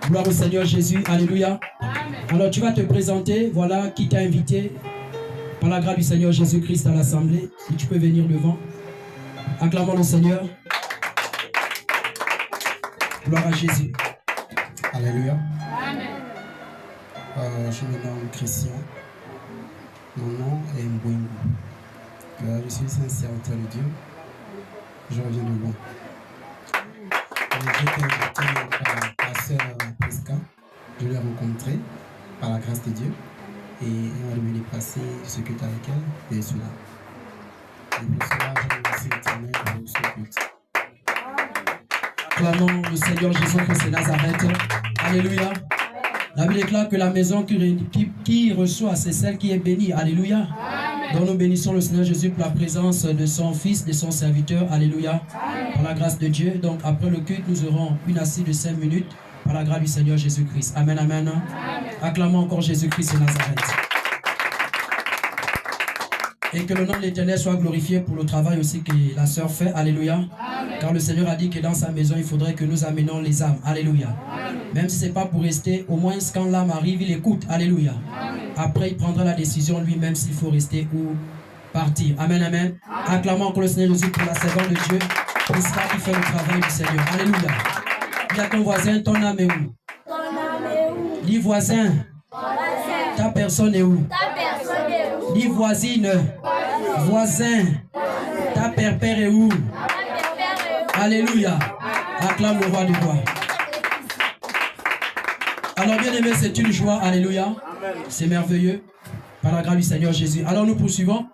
Gloire au Seigneur Jésus. Alléluia. Alors tu vas te présenter. Voilà qui t'a invité par la grâce du Seigneur Jésus-Christ à l'Assemblée. Si tu peux venir devant. Acclamons le Seigneur. Gloire à Jésus. Alléluia. Je me nomme Christian. Mon nom est Mbouingou. Je suis un serviteur de Dieu. Je reviens de loin. J'ai été invité par la sœur Prisca. Je l'ai rencontrée par la grâce de Dieu. Et elle m'a demandé de passer ce culte avec elle. Et cela. Et pour cela, je remercie l'Éternel pour ce culte. Acclamons le Seigneur Jésus-Christ de Nazareth. Alléluia. La Bible déclare que la maison qui reçoit, c'est celle qui est bénie. Alléluia. Donc nous bénissons le Seigneur Jésus pour la présence de son Fils, de son serviteur. Alléluia. Par la grâce de Dieu. Donc après le culte, nous aurons une assise de 5 minutes par la grâce du Seigneur Jésus-Christ. Amen, amen. Acclamons encore Jésus-Christ de Nazareth. Et que le nom de l'Éternel soit glorifié pour le travail aussi que la sœur fait. Alléluia. Car le Seigneur a dit que dans sa maison, il faudrait que nous amenions les âmes. Alléluia. Même si ce n'est pas pour rester, au moins quand l'âme arrive, il écoute. Alléluia. Après, il prendra la décision lui-même s'il faut rester ou partir. Amen, amen. Acclamons encore le Seigneur Jésus pour la servante de Dieu. Prisca qui fait le travail du Seigneur. Alléluia. Dis à ton voisin, ton âme est où? Dis voisin, ta personne est où? Dis voisine, voisin, ta père est où? Alléluia. Acclame le roi du roi. Alors bien aimé, c'est une joie. Alléluia. C'est merveilleux. Par la grâce du Seigneur Jésus. Alors nous poursuivons.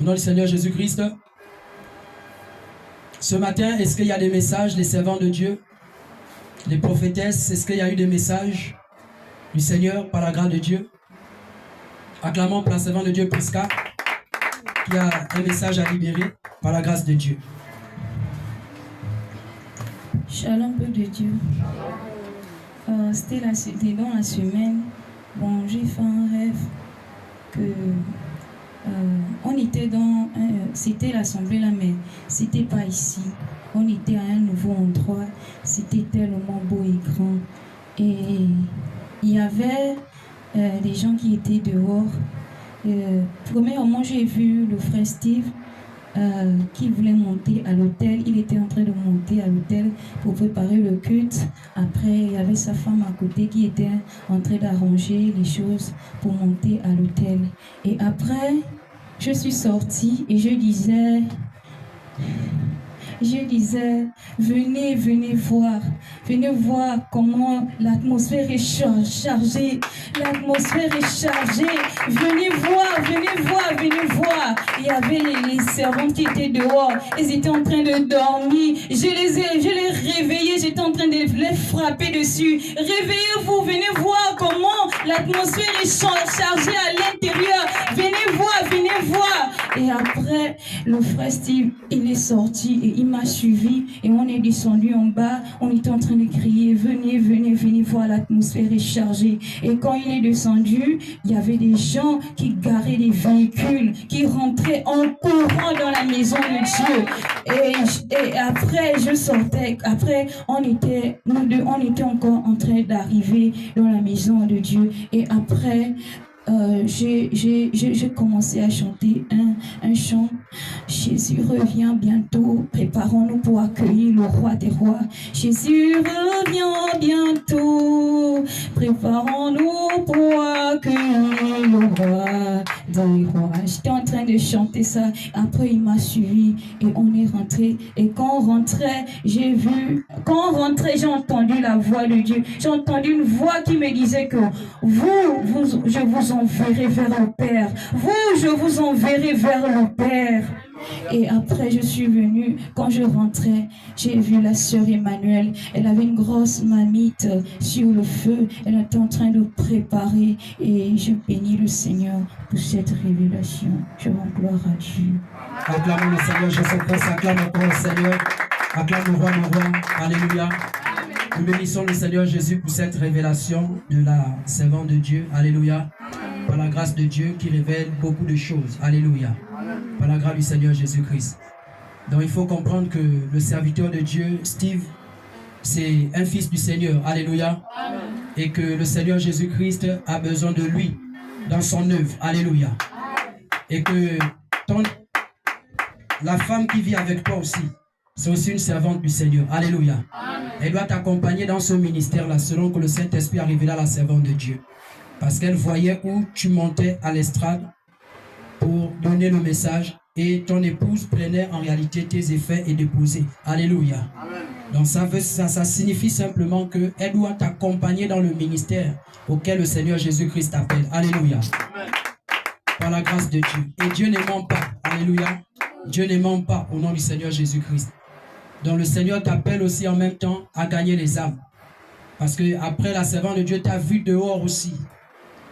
Au nom du Seigneur Jésus-Christ. Ce matin, est-ce qu'il y a des messages des servants de Dieu? Les prophétesses, est-ce qu'il y a eu des messages du Seigneur par la grâce de Dieu? Acclamons pour la servante de Dieu Prisca qui a un message à libérer par la grâce de Dieu. Shalom, peuple de Dieu. C'était dans la semaine. Bon, j'ai fait un rêve que on était dans c'était l'assemblée là, mais c'était pas ici. On était à un nouveau endroit. C'était tellement beau et grand. Et il y avait des gens qui étaient dehors. Premièrement, j'ai vu le frère Steve qui voulait monter à l'hôtel. Il était en train de monter à l'hôtel pour préparer le culte. Après, il y avait sa femme à côté qui était en train d'arranger les choses pour monter à l'hôtel. Et après, je suis sortie et je disais, venez voir comment l'atmosphère est chargée. L'atmosphère est chargée. Venez voir. Il y avait les servantes qui étaient dehors. Ils étaient en train de dormir. Je les réveillais. J'étais en train de les frapper dessus. Réveillez-vous, venez voir comment l'atmosphère est chargée à l'intérieur. Venez voir. Et après, le frère Steve, il est sorti et il m'a suivi. Et on est descendu en bas. On était en train de crier, venez voir, l'atmosphère est chargée. Et quand il est descendu, il y avait des gens qui garaient des véhicules, qui rentraient en courant dans la maison de Dieu. Et après, je sortais. Après, nous deux, on était encore en train d'arriver dans la maison de Dieu. Et après, j'ai commencé à chanter un chant. Jésus revient bientôt, préparons-nous pour accueillir le roi des rois. Jésus revient bientôt, préparons-nous pour accueillir le roi des rois. J'étais en train de chanter ça. Après, il m'a suivi et on est rentré. Et quand on rentrait, j'ai entendu la voix de Dieu. J'ai entendu une voix qui me disait que je vous enverrai vers le Père. Je vous enverrai vers le Père. Et après, je suis venue. Quand je rentrais, j'ai vu la sœur Emmanuelle. Elle avait une grosse marmite sur le feu. Elle était en train de préparer. Et je bénis le Seigneur pour cette révélation. Je rends gloire à Dieu. Acclamons le Seigneur Jésus-Christ. Acclame encore le Seigneur. Acclame le roi, mon roi. Alléluia. Nous bénissons le Seigneur Jésus pour cette révélation de la servante de Dieu. Alléluia. Par la grâce de Dieu qui révèle beaucoup de choses. Alléluia. Par la grâce du Seigneur Jésus-Christ. Donc il faut comprendre que le serviteur de Dieu, Steve, c'est un fils du Seigneur. Alléluia. Amen. Et que le Seigneur Jésus-Christ a besoin de lui dans son œuvre. Alléluia. Et que la femme qui vit avec toi aussi, c'est aussi une servante du Seigneur. Alléluia. Amen. Elle doit t'accompagner dans ce ministère-là, selon que le Saint-Esprit a révélé à la servante de Dieu. Parce qu'elle voyait où tu montais à l'estrade pour donner le message et ton épouse prenait en réalité tes effets et déposait. Alléluia. Amen. Donc ça signifie simplement qu'elle doit t'accompagner dans le ministère auquel le Seigneur Jésus-Christ t'appelle. Alléluia. Amen. Par la grâce de Dieu. Et Dieu ne ment pas. Alléluia. Dieu ne ment pas au nom du Seigneur Jésus-Christ. Donc le Seigneur t'appelle aussi en même temps à gagner les âmes. Parce que après la servante de Dieu t'a vu dehors aussi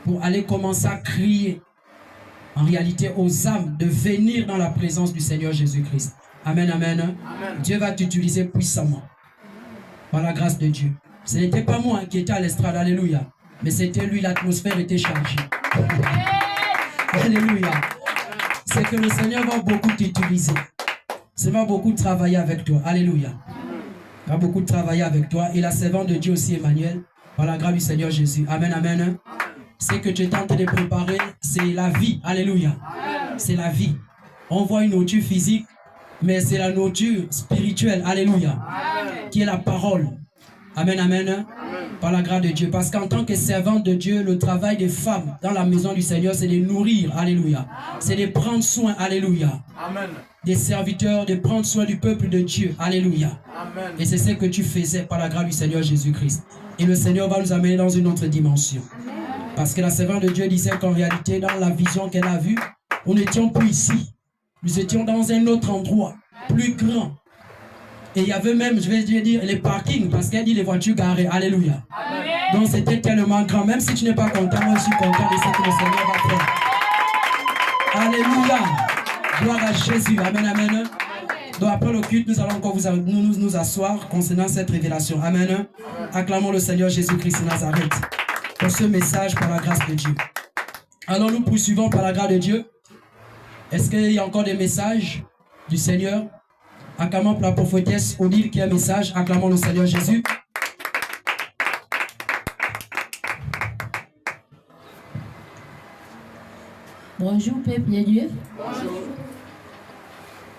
pour aller commencer à crier en réalité aux âmes de venir dans la présence du Seigneur Jésus-Christ. Amen, amen. Amen. Dieu va t'utiliser puissamment par la grâce de Dieu. Ce n'était pas moi qui étais à l'estrade, alléluia, mais c'était lui, l'atmosphère était chargée. Alléluia. C'est que le Seigneur va beaucoup t'utiliser. Il va beaucoup travailler avec toi. Alléluia. Il va beaucoup travailler avec toi. Et la servante de Dieu aussi, Emmanuel, par la grâce du Seigneur Jésus. Amen, amen. C'est que tu es en train de préparer, c'est la vie. Alléluia. C'est la vie. On voit une nourriture physique, mais c'est la nourriture spirituelle. Alléluia. Qui est la parole. Amen, amen. Par la grâce de Dieu. Parce qu'en tant que servante de Dieu, le travail des femmes dans la maison du Seigneur, c'est de nourrir. Alléluia. C'est de prendre soin. Alléluia. Amen. Des serviteurs, de prendre soin du peuple de Dieu. Alléluia. Amen. Et c'est ce que tu faisais par la grâce du Seigneur Jésus-Christ. Et le Seigneur va nous amener dans une autre dimension. Parce que la servante de Dieu disait qu'en réalité, dans la vision qu'elle a vue, nous n'étions plus ici. Nous étions dans un autre endroit, plus grand. Et il y avait même, je vais dire, les parkings, parce qu'elle dit les voitures garées. Alléluia. Amen. Donc c'était tellement grand. Même si tu n'es pas content, moi je suis content de ce que le Seigneur va faire. Alléluia. Gloire à Jésus. Amen, amen. Donc après le culte, nous allons encore nous asseoir concernant cette révélation. Amen. Acclamons le Seigneur Jésus-Christ de Nazareth pour ce message par la grâce de Dieu. Alors nous poursuivons par la grâce de Dieu. Est-ce qu'il y a encore des messages du Seigneur? Acclamons pour la prophétesse Odile qui a un message. Acclamons le Seigneur Jésus. Bonjour peuple de Dieu. Bonjour.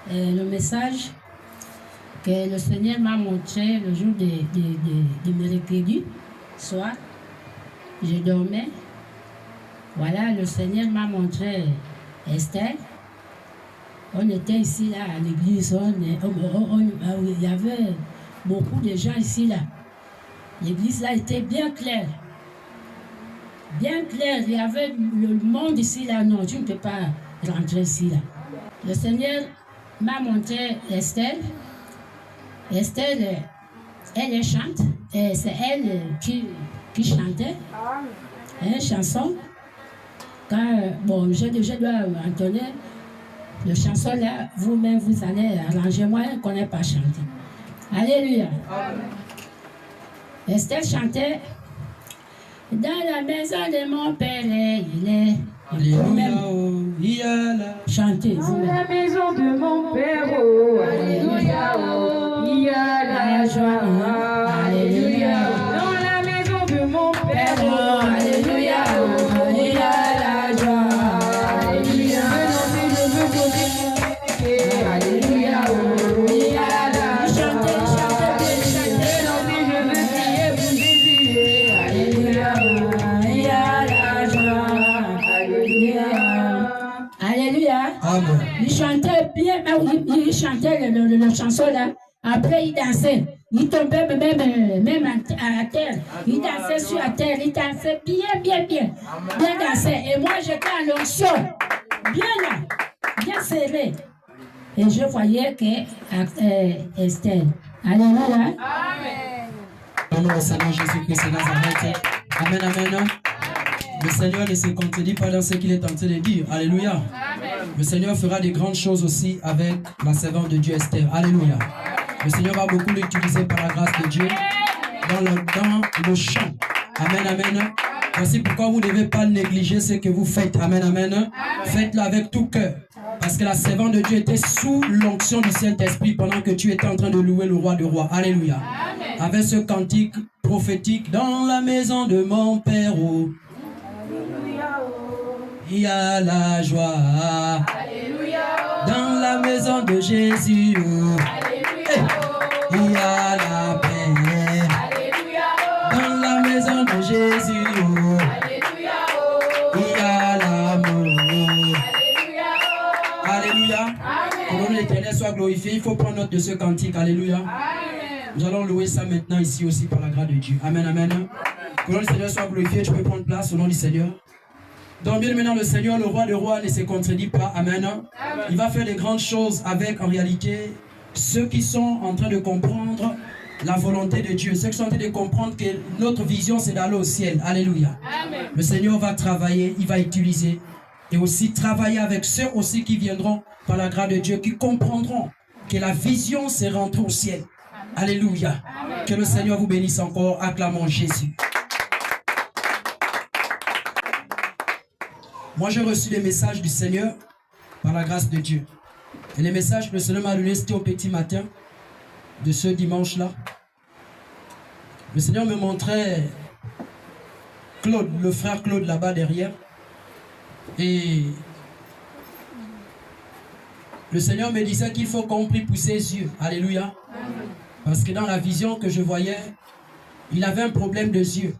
Le message que le Seigneur m'a montré le jour de mercredi soir, je dormais. Voilà, le Seigneur m'a montré Esther. On était ici là à l'église, il y avait beaucoup de gens ici là. L'église là était bien claire. Bien clair, il y avait le monde ici là, non, tu ne peux pas rentrer ici là. Le Seigneur m'a montré Esther. Esther, elle chante, et c'est elle qui chantait une chanson. Quand, bon, je dois entonner le chanson là, vous-même vous allez arranger, moi je ne connais pas chanter. Alléluia. Esther chantait. Dans la maison de mon père, il est. Alléluia. Oh, il y a la... Chantez, Dans vous-même. la maison de mon père, oh, alléluia, oh, il y a la joie, alléluia. Dans la maison de mon père, oh, alléluia, oh, il y a la joie, alléluia. Maintenant, si je veux poser mon péché, alléluia, oh, il y a la joie. Maintenant, si je veux prier pour Jésus, alléluia, oh, il y a la joie, alléluia. Alléluia. Amen. Il chantait bien, il chantait le chanson là. Après, il dansait. Il tombait même à terre. Il dansait sur la terre. Il dansait bien. Bien dansé. Et moi, j'étais à l'onction. Bien là. Bien serré. Et je voyais que Esther. Alléluia. Au nom du Seigneur Jésus-Christ de Nazareth. Amen, amen. Le Seigneur ne se contredit pas dans ce qu'il est en train de dire. Alléluia. Le Seigneur fera des grandes choses aussi avec la servante de Dieu Esther. Alléluia. Le Seigneur va beaucoup l'utiliser par la grâce de Dieu dans le chant. Amen, amen. Voici pourquoi vous ne devez pas négliger ce que vous faites. Amen, amen. Faites-le avec tout cœur. Parce que la servante de Dieu était sous l'onction du Saint-Esprit pendant que tu étais en train de louer le roi des rois. Alléluia. Avec ce cantique prophétique, dans la maison de mon Père, oh, il y a la joie. Alléluia. Dans la maison de Jésus, oh, il y a la paix. Alléluia. Dans la maison de Jésus, oh, il y a l'amour. Alléluia. Que le nom de l'Éternel soit glorifié. Il faut prendre note de ce cantique. Alléluia. Nous allons louer ça maintenant ici aussi par la grâce de Dieu. Amen, amen. Que le nom du Seigneur soit glorifié. Tu peux prendre place au nom du Seigneur. Donc bien maintenant le Seigneur, le roi des rois, ne se contredit pas. Amen. Il va faire des grandes choses avec en réalité ceux qui sont en train de comprendre la volonté de Dieu. Ceux qui sont en train de comprendre que notre vision c'est d'aller au ciel. Alléluia. Amen. Le Seigneur va travailler, il va utiliser et aussi travailler avec ceux aussi qui viendront par la grâce de Dieu, qui comprendront que la vision c'est rentrer au ciel. Alléluia. Amen. Que le Seigneur vous bénisse encore. Acclamons Jésus. Moi, j'ai reçu des messages du Seigneur par la grâce de Dieu. Et les messages que le Seigneur m'a donnés, c'était au petit matin de ce dimanche-là. Le Seigneur me montrait Claude, le frère Claude là-bas derrière. Et le Seigneur me disait qu'il faut qu'on prie pour ses yeux. Alléluia. Parce que dans la vision que je voyais, il avait un problème de yeux.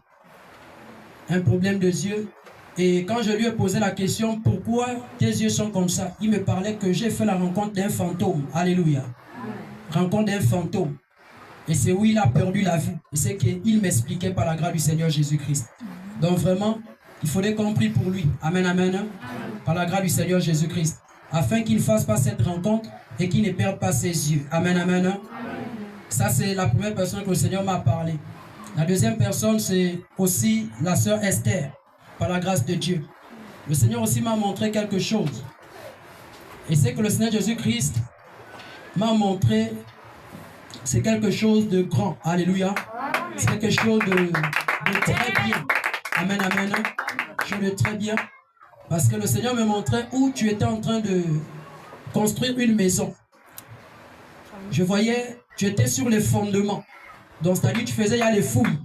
Un problème de yeux. Et quand je lui ai posé la question, pourquoi tes yeux sont comme ça? Il me parlait que j'ai fait la rencontre d'un fantôme. Alléluia. Rencontre d'un fantôme. Et c'est où il a perdu la vue. Et c'est qu'il m'expliquait par la grâce du Seigneur Jésus-Christ. Donc vraiment, il faudrait qu'on prie pour lui. Amen, amen. Par la grâce du Seigneur Jésus-Christ. Afin qu'il ne fasse pas cette rencontre et qu'il ne perde pas ses yeux. Amen, amen. Ça, c'est la première personne que le Seigneur m'a parlé. La deuxième personne, c'est aussi la sœur Esther. Par la grâce de Dieu. Le Seigneur aussi m'a montré quelque chose. Et c'est que le Seigneur Jésus-Christ m'a montré, c'est quelque chose de grand. Alléluia. C'est quelque chose de très bien. Amen, amen. Quelque chose de très bien. Parce que le Seigneur me montrait où tu étais en train de construire une maison. Je voyais, tu étais sur les fondements. Donc, c'est-à-dire, tu faisais, il y a les fouilles.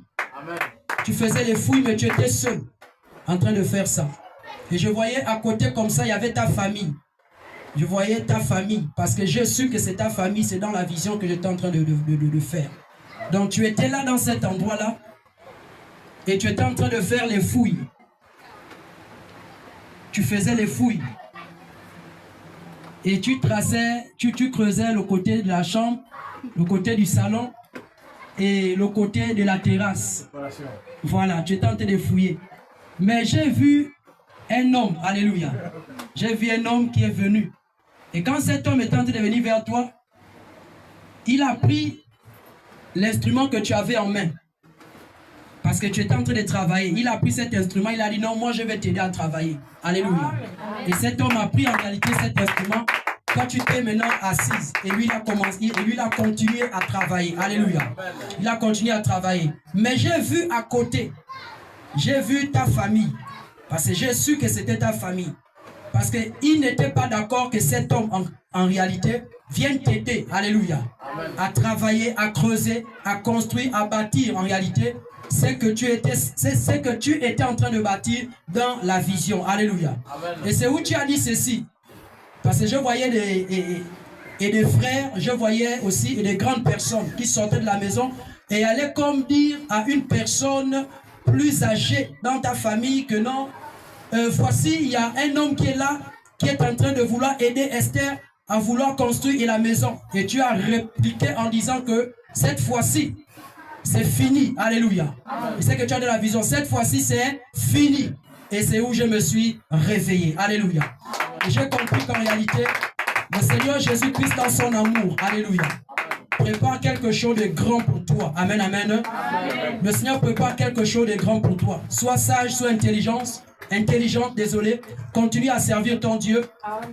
Tu faisais les fouilles, mais tu étais seul en train de faire ça. Et je voyais à côté comme ça, il y avait ta famille. Je voyais ta famille. Parce que j'ai su que c'est ta famille, c'est dans la vision que j'étais en train de faire. Donc tu étais là dans cet endroit-là. Et tu étais en train de faire les fouilles. Tu faisais les fouilles. Et tu traçais, tu creusais le côté de la chambre, le côté du salon et le côté de la terrasse. Voilà, tu étais en train de fouiller. Mais j'ai vu un homme, alléluia. J'ai vu un homme qui est venu. Et quand cet homme est en train de venir vers toi, il a pris l'instrument que tu avais en main. Parce que tu étais en train de travailler. Il a pris cet instrument, il a dit non, moi je vais t'aider à travailler. Alléluia. Et cet homme a pris en réalité cet instrument. Toi tu t'es maintenant assise. Et lui il a commencé, et lui il a continué à travailler. Alléluia. Il a continué à travailler. Mais j'ai vu à côté. J'ai vu ta famille, parce que j'ai su que c'était ta famille. Parce qu'il n'était pas d'accord que cet homme, en réalité, vienne t'aider, alléluia, à travailler, à creuser, à construire, à bâtir. En réalité, c'est que tu étais en train de bâtir dans la vision, alléluia. Et c'est où tu as dit ceci. Parce que je voyais des frères, je voyais aussi des grandes personnes qui sortaient de la maison et allaient comme dire à une personne plus âgé dans ta famille que non, voici il y a un homme qui est là, qui est en train de vouloir aider Esther à vouloir construire la maison. Et tu as répliqué en disant que cette fois-ci, c'est fini. Alléluia. Et c'est que tu as de la vision. Cette fois-ci, c'est fini. Et c'est où je me suis réveillé. Alléluia. Et j'ai compris qu'en réalité, le Seigneur Jésus-Christ dans son amour, alléluia, prépare quelque chose de grand pour toi. Amen, amen. Amen. Le Seigneur prépare quelque chose de grand pour toi. Sois sage, sois intelligente, désolé. Continue à servir ton Dieu.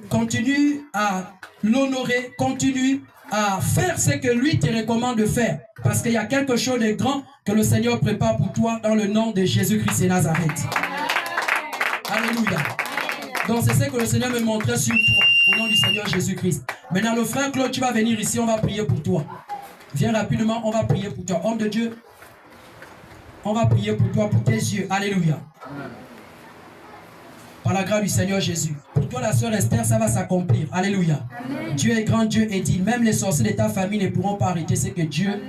Continue à l'honorer. Continue à faire ce que lui te recommande de faire. Parce qu'il y a quelque chose de grand que le Seigneur prépare pour toi dans le nom de Jésus-Christ et Nazareth. Alléluia. Donc c'est ce que le Seigneur me montrait sur toi, au nom du Seigneur Jésus-Christ. Maintenant le frère Claude, tu vas venir ici, on va prier pour toi. Viens rapidement, on va prier pour toi. Homme de Dieu, on va prier pour toi, pour tes yeux. Alléluia. Par la grâce du Seigneur Jésus. Pour toi la sœur Esther, ça va s'accomplir. Alléluia. Amen. Dieu est grand, Dieu est digne. Même les sorciers de ta famille ne pourront pas arrêter ce que Dieu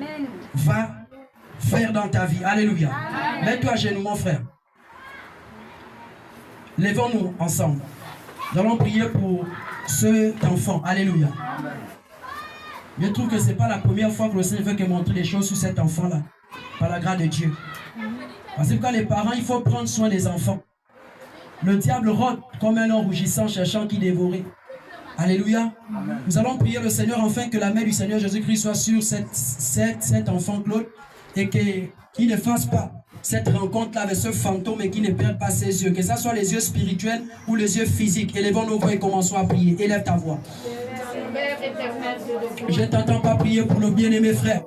va faire dans ta vie. Alléluia. Mets-toi à genoux mon frère. Levons-nous ensemble. Nous allons prier pour cet enfant. Alléluia. Je trouve que ce n'est pas la première fois que le Seigneur veut que montrer des choses sur cet enfant-là. Par la grâce de Dieu. Parce que quand les parents, il faut prendre soin des enfants. Le diable rôde comme un lion rougissant, cherchant qui dévorer. Alléluia. Amen. Nous allons prier le Seigneur afin que la main du Seigneur Jésus-Christ soit sur cet enfant Claude et qu'il ne fasse pas cette rencontre-là avec ce fantôme et qu'il ne perde pas ses yeux. Que ce soit les yeux spirituels ou les yeux physiques. Élevons nos voix et commençons à prier. Élève ta voix. Je ne t'entends pas prier pour le bien-aimé frère.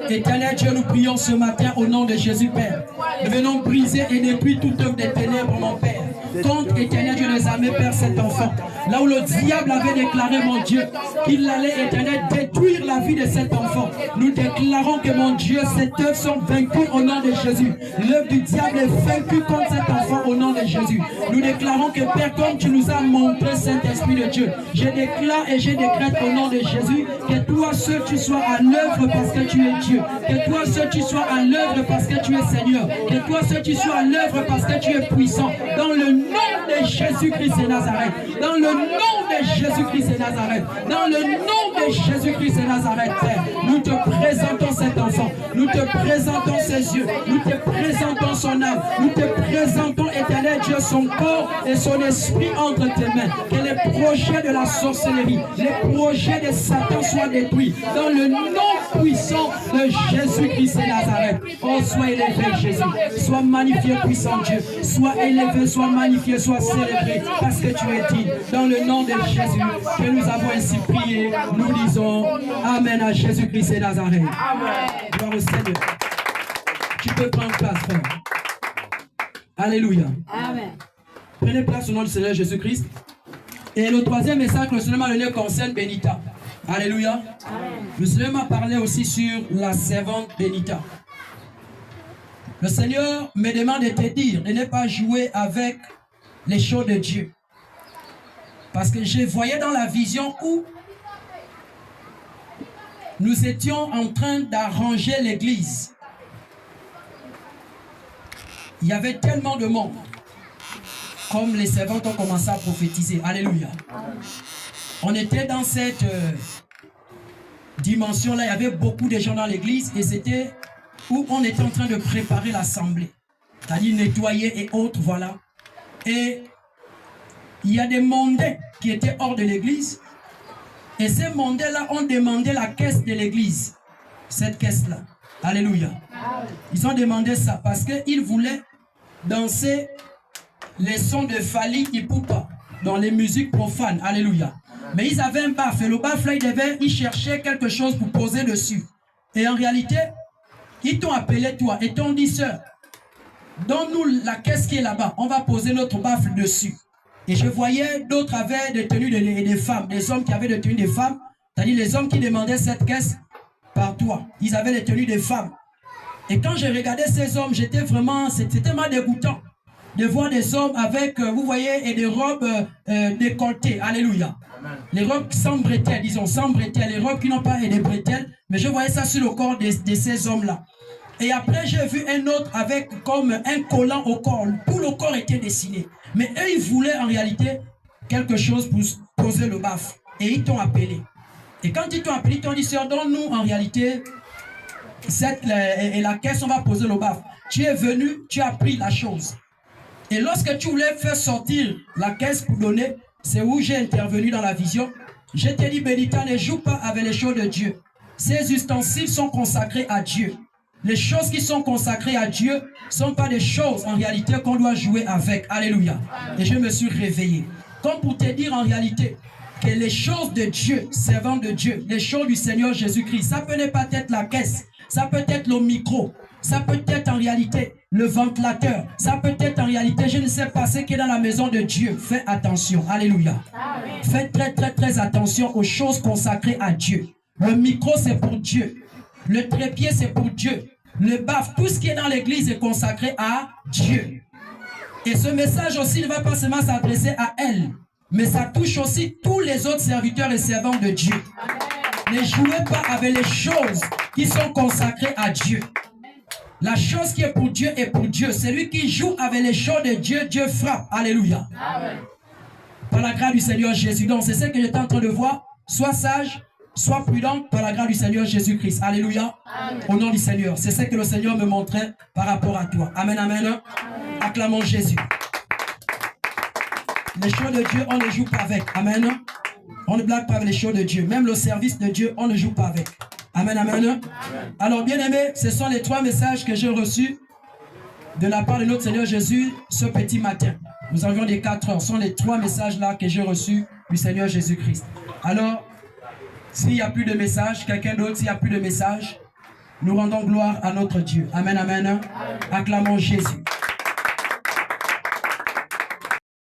Éternel Dieu, nous prions ce matin au nom de Jésus Père. Nous venons briser et détruire toute œuvre des ténèbres, mon Père. Contre éternel Dieu des armées, Père, cet enfant. Là où le diable avait déclaré, mon Dieu, qu'il allait, éternel, détruire la vie de cet enfant. Nous déclarons que, mon Dieu, ces œuvres sont vaincues au nom de Jésus. L'œuvre du diable est vaincue contre cet enfant au nom de Jésus. Nous déclarons que, Père, comme tu nous as montré, Saint-Esprit de Dieu, je déclare et je décrète au nom de Jésus que toi seul tu sois à l'œuvre parce que tu es Dieu. Que toi seul tu sois à l'œuvre parce que tu es Seigneur. Que toi seul tu sois à l'œuvre parce que tu es puissant. Dans le nom de Jésus-Christ de Nazareth. Dans le nom de Jésus-Christ de Nazareth. Dans le nom de Jésus-Christ de Nazareth, Père. Nous te présentons cet enfant. Nous te présentons ses yeux. Nous te présentons son âme. Nous te présentons, éternel Dieu, son corps et son esprit entre tes mains. Que les projets de la sorcellerie, les projets de Satan soient détruits. Dans le nom puissant de Jésus-Christ de Nazareth. Oh, sois élevé, Jésus. Sois magnifié, puissant Dieu. Sois élevé, sois magnifié, sois célébré. Parce que tu es digne. Dans le nom de Jésus, que nous avons ainsi prié, nous disons Amen à Jésus-Christ de Nazareth. Gloire au Seigneur. Tu peux prendre place, frère. Alléluia. Amen. Prenez place au nom du Seigneur Jésus-Christ. Et le troisième message que le Seigneur m'a donné concerne Benita. Alléluia. Amen. Le Seigneur m'a parlé aussi sur la servante Benita. Le Seigneur me demande de te dire de ne pas jouer avec les choses de Dieu. Parce que je voyais dans la vision où nous étions en train d'arranger l'église. Il y avait tellement de monde. Comme les servantes ont commencé à prophétiser. Alléluia. On était dans cette dimension-là. Il y avait beaucoup de gens dans l'église. Et c'était où on était en train de préparer l'assemblée. C'est-à-dire nettoyer et autres, voilà. Et il y a des mondains qui étaient hors de l'église. Et ces mondains-là ont demandé la caisse de l'église. Cette caisse-là. Alléluia. Ils ont demandé ça parce qu'ils voulaient danser les sons de Fali Ipupa dans les musiques profanes. Alléluia. Mais ils avaient un baffle. Et le baffle, ils cherchaient quelque chose pour poser dessus. Et en réalité, ils t'ont appelé toi et t'ont dit, sœur, donne-nous la caisse qui est là-bas. On va poser notre baffle dessus. Et je voyais d'autres avaient des tenues des femmes, des hommes qui avaient des tenues des femmes, c'est-à-dire les hommes qui demandaient cette caisse par toi. Ils avaient les tenues des femmes. Et quand j'ai regardé ces hommes, j'étais vraiment, c'était tellement dégoûtant de voir des hommes avec, vous voyez, et des robes décolletées. Alléluia. Amen. Les robes sans bretelles, disons, sans bretelles, les robes qui n'ont pas des bretelles, mais je voyais ça sur le corps de ces hommes-là. Et après, j'ai vu un autre avec comme un collant au corps. Tout le corps était dessiné. Mais eux, ils voulaient en réalité quelque chose pour poser le baffle. Et ils t'ont appelé. Et quand ils t'ont appelé, ils t'ont dit, sœur, donne-nous en réalité la caisse, on va poser le baffle. Tu es venu, tu as pris la chose. Et lorsque tu voulais faire sortir la caisse pour donner, c'est où j'ai intervenu dans la vision. Je t'ai dit, Benita, ne joue pas avec les choses de Dieu. Ces ustensiles sont consacrés à Dieu. Les choses qui sont consacrées à Dieu ne sont pas des choses en réalité qu'on doit jouer avec. Alléluia. Et je me suis réveillé. Comme pour te dire en réalité que les choses de Dieu, servant de Dieu, les choses du Seigneur Jésus-Christ, ça peut ne pas être la caisse, ça peut être le micro, ça peut être en réalité le ventilateur. Ça peut être en réalité, je ne sais pas ce qui est dans la maison de Dieu. Fais attention. Alléluia. Faites très attention aux choses consacrées à Dieu. Le micro, c'est pour Dieu. Le trépied, c'est pour Dieu. Le baf, tout ce qui est dans l'église est consacré à Dieu. Et ce message aussi ne va pas seulement s'adresser à elle, mais ça touche aussi tous les autres serviteurs et servants de Dieu. Ne jouez pas avec les choses qui sont consacrées à Dieu. La chose qui est pour Dieu est pour Dieu. Celui qui joue avec les choses de Dieu, Dieu frappe. Alléluia. Amen. Par la grâce du Seigneur Jésus. Donc c'est ce que j'étais en train de voir. Sois sage, sois prudent par la grâce du Seigneur Jésus-Christ. Alléluia. Amen. Au nom du Seigneur. C'est ce que le Seigneur me montrait par rapport à toi. Amen, amen. Amen. Acclamons Jésus. Les choses de Dieu, on ne joue pas avec. Amen. On ne blague pas avec les choses de Dieu. Même le service de Dieu, on ne joue pas avec. Amen, amen. Amen. Alors, bien aimés, ce sont les 3 messages que j'ai reçus de la part de notre Seigneur Jésus ce petit matin. Nous avions des 4 heures. Ce sont les 3 messages-là que j'ai reçus du Seigneur Jésus-Christ. Alors, s'il n'y a plus de messages, quelqu'un d'autre, s'il n'y a plus de messages, nous rendons gloire à notre Dieu. Amen, amen. Acclamons Jésus.